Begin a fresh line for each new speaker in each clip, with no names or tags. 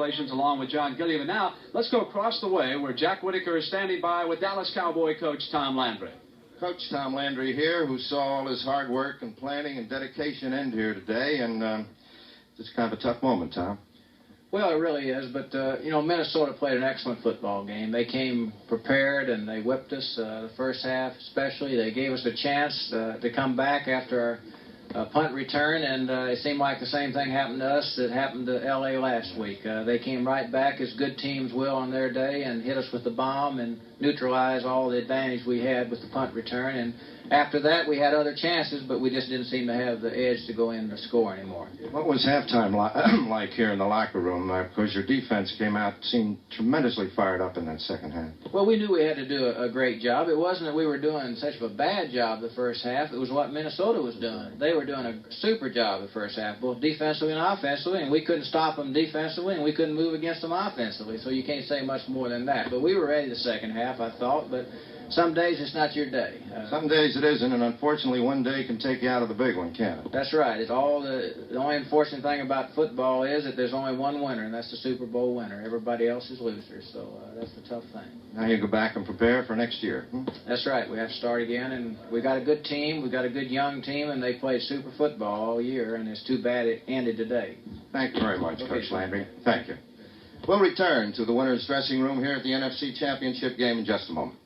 congratulations along with John Gilliam. And now, let's go across the way where Jack Whitaker is standing by with Dallas Cowboy coach Tom Landry.
Coach Tom Landry here, who saw all his hard work and planning and dedication end here today, and it's kind of a tough moment, Tom.
Well, it really is, but, you know, Minnesota played an excellent football game. They came prepared, and they whipped us the first half especially. They gave us a chance to come back after our punt return, and it seemed like the same thing happened to us that happened to L.A. last week. They came right back, as good teams will on their day, and hit us with the bomb and neutralized all the advantage we had with the punt return. And after that, we had other chances, but we just didn't seem to have the edge to go in to score anymore.
What was halftime like here in the locker room? Because your defense came out, seemed tremendously fired up in that second half.
Well, we knew we had to do a great job. It wasn't that we were doing such a bad job the first half. It was what Minnesota was doing. They were doing a super job the first half, both defensively and offensively, and we couldn't stop them defensively, and we couldn't move against them offensively. So you can't say much more than that. But we were ready the second half, I thought, but some days it's not your day.
Some days it isn't, and unfortunately one day can take you out of the big one, can't it?
That's right. It's all the only unfortunate thing about football is that there's only one winner, and that's the Super Bowl winner. Everybody else is losers, so that's the tough thing.
Now you go back and prepare for next year.
That's right. We have to start again, and we got a good team. We got a good young team, and they played super football all year, and it's too bad it ended today.
Thank you very much, Coach Landry. Thank you. We'll return to the winner's dressing room here at the NFC Championship game in just a moment.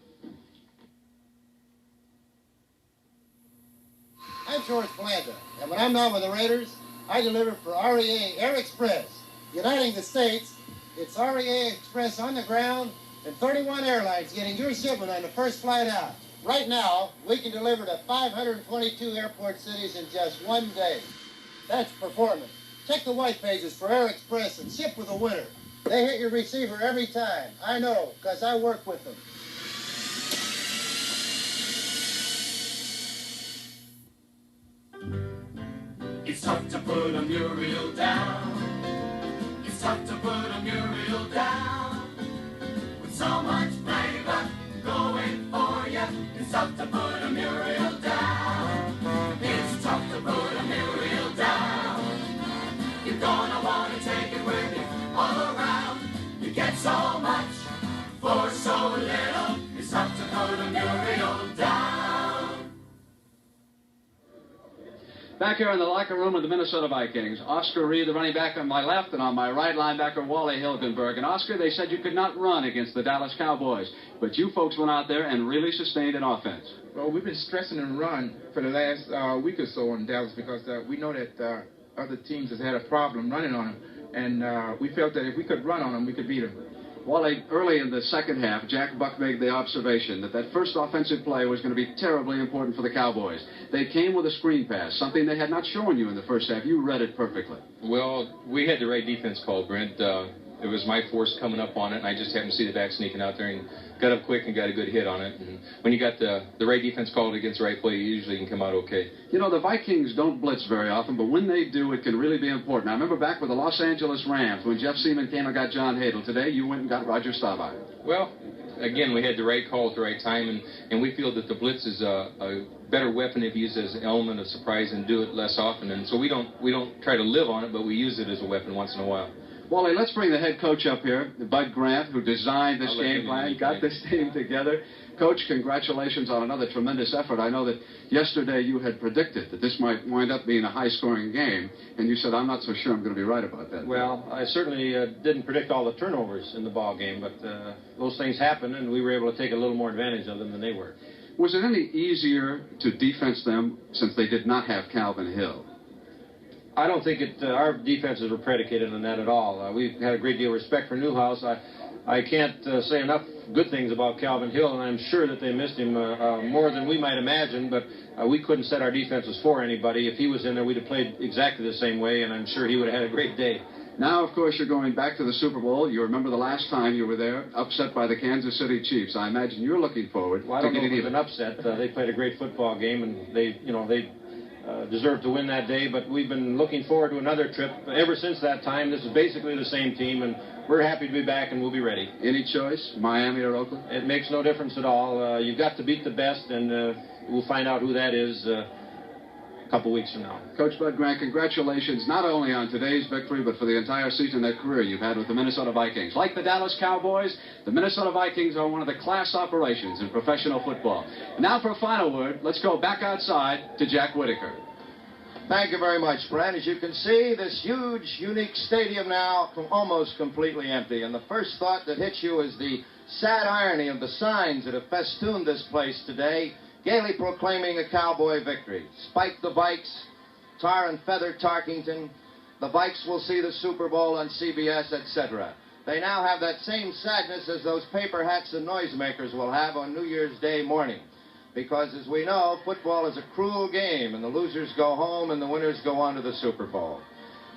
I'm George Planta, and when I'm not with the Raiders, I deliver for REA Air Express. Uniting the states, it's REA Express on the ground and 31 airlines getting your shipment on the first flight out. Right now, we can deliver to 522 airport cities in just one day. That's performance. Check the white pages for Air Express and ship with a winner. They hit your receiver every time. I know, because I work with them.
It's tough to put a Muriel down. It's tough to put a Muriel down. With so much flavor going for you, it's tough to put a Muriel down. It's tough to put a Muriel down. You're gonna want to take it with you all around. You get so much for so little. It's tough to put a Muriel down.
Back here in the locker room of the Minnesota Vikings, Oscar Reed, the running back on my left, and on my right, linebacker Wally Hilgenberg. And Oscar, they said you could not run against the Dallas Cowboys, but you folks went out there and really sustained an offense.
Well, we've been stressing and run for the last week or so in Dallas because we know that other teams has had a problem running on them, and we felt that if we could run on them, we could beat them.
Wally, early in the second half, Jack Buck made the observation that first offensive play was going to be terribly important for the Cowboys. They came with a screen pass, something they had not shown you in the first half. You read it perfectly.
Well, we had the right defense call, Brent. It was my force coming up on it, and I just happened to see the back sneaking out there and got up quick and got a good hit on it. And when you got the right defense called against the right play, you usually can come out okay.
You know, the Vikings don't blitz very often, but when they do, it can really be important. I remember back with the Los Angeles Rams when Jeff Seaman came and got John Hadle. Today, you went and got Roger Staubach.
Well, again, we had the right call at the right time, and we feel that the blitz is a better weapon if used as an element of surprise and do it less often. And so we don't try to live on it, but we use it as a weapon once in a while.
Wally, let's bring the head coach up here, Bud Grant, who designed this game plan, got this team together. Coach, congratulations on another tremendous effort. I know that yesterday you had predicted that this might wind up being a high-scoring game, and you said, I'm not so sure I'm going to be right about that.
Well, I certainly didn't predict all the turnovers in the ball game, but those things happened, and we were able to take a little more advantage of them than they were.
Was it any easier to defense them since they did not have Calvin Hill?
I don't think our defenses were predicated on that at all. We've had a great deal of respect for Newhouse. I can't say enough good things about Calvin Hill, and I'm sure that they missed him more than we might imagine, but we couldn't set our defenses for anybody. If he was in there, we'd have played exactly the same way, and I'm sure he would have had a great day.
Now, of course, you're going back to the Super Bowl. You remember the last time you were there, upset by the Kansas City Chiefs. I imagine you're looking forward
to getting it. Well, I don't know if it was an upset. They played a great football game, and they deserved to win that day, but we've been looking forward to another trip ever since that time. This is basically the same team, and we're happy to be back, and we'll be ready.
Any choice, Miami or Oakland?
It makes no difference at all. You've got to beat the best, and we'll find out who that is couple weeks from now.
Coach Bud Grant, congratulations not only on today's victory, but for the entire season and career you've had with the Minnesota Vikings. Like the Dallas Cowboys, the Minnesota Vikings are one of the class operations in professional football. And now for a final word, let's go back outside to Jack Whitaker.
Thank you very much, Brent. As you can see, this huge, unique stadium now almost completely empty. And the first thought that hits you is the sad irony of the signs that have festooned this place today, gaily proclaiming a Cowboy victory. Spike the Vikes, tar and feather Tarkington, the Vikes will see the Super Bowl on CBS, etc. They now have that same sadness as those paper hats and noisemakers will have on New Year's Day morning. Because, as we know, football is a cruel game, and the losers go home and the winners go on to the Super Bowl.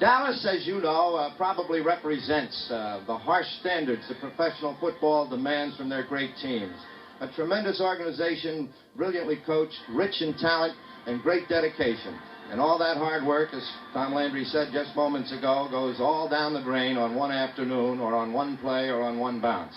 Dallas, as you know, probably represents the harsh standards that professional football demands from their great teams. A tremendous organization, brilliantly coached, rich in talent, and great dedication. And all that hard work, as Tom Landry said just moments ago, goes all down the drain on one afternoon or on one play or on one bounce.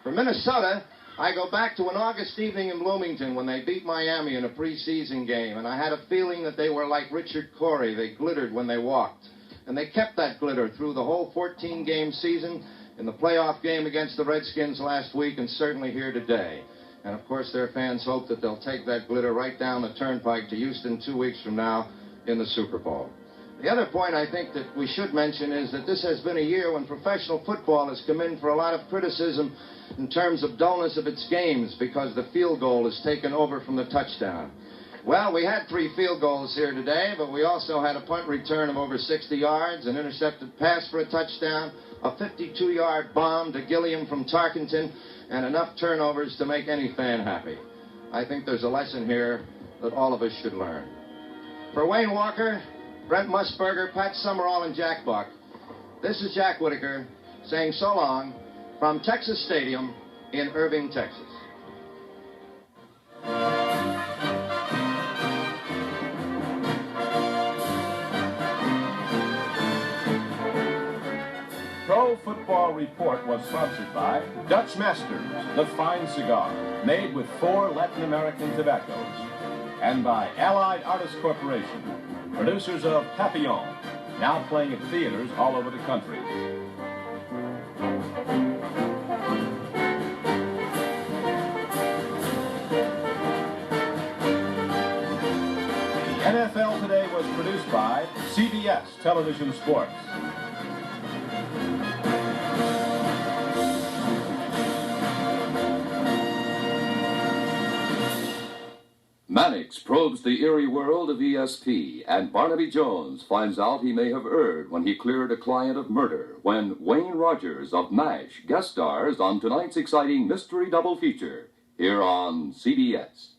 For Minnesota, I go back to an August evening in Bloomington when they beat Miami in a preseason game, and I had a feeling that they were like Richard Corey. They glittered when they walked. And they kept that glitter through the whole 14-game season, in the playoff game against the Redskins last week, and certainly here today. And, of course, their fans hope that they'll take that glitter right down the turnpike to Houston 2 weeks from now in the Super Bowl. The other point I think that we should mention is that this has been a year when professional football has come in for a lot of criticism in terms of dullness of its games because the field goal is taken over from the touchdown. Well, we had 3 field goals here today, but we also had a punt return of over 60 yards, an intercepted pass for a touchdown, a 52-yard bomb to Gilliam from Tarkington, and enough turnovers to make any fan happy. I think there's a lesson here that all of us should learn. For Wayne Walker, Brent Musburger, Pat Summerall, and Jack Buck, this is Jack Whitaker saying so long from Texas Stadium in Irving, Texas.
Pro Football Report was sponsored by Dutch Masters, the fine cigar, made with 4 Latin American tobaccos, and by Allied Artists Corporation, producers of Papillon, now playing at theaters all over the country. The NFL Today was produced by CBS Television Sports.
Mannix probes the eerie world of ESP, and Barnaby Jones finds out he may have erred when he cleared a client of murder when Wayne Rogers of MASH guest stars on tonight's exciting mystery double feature here on CBS.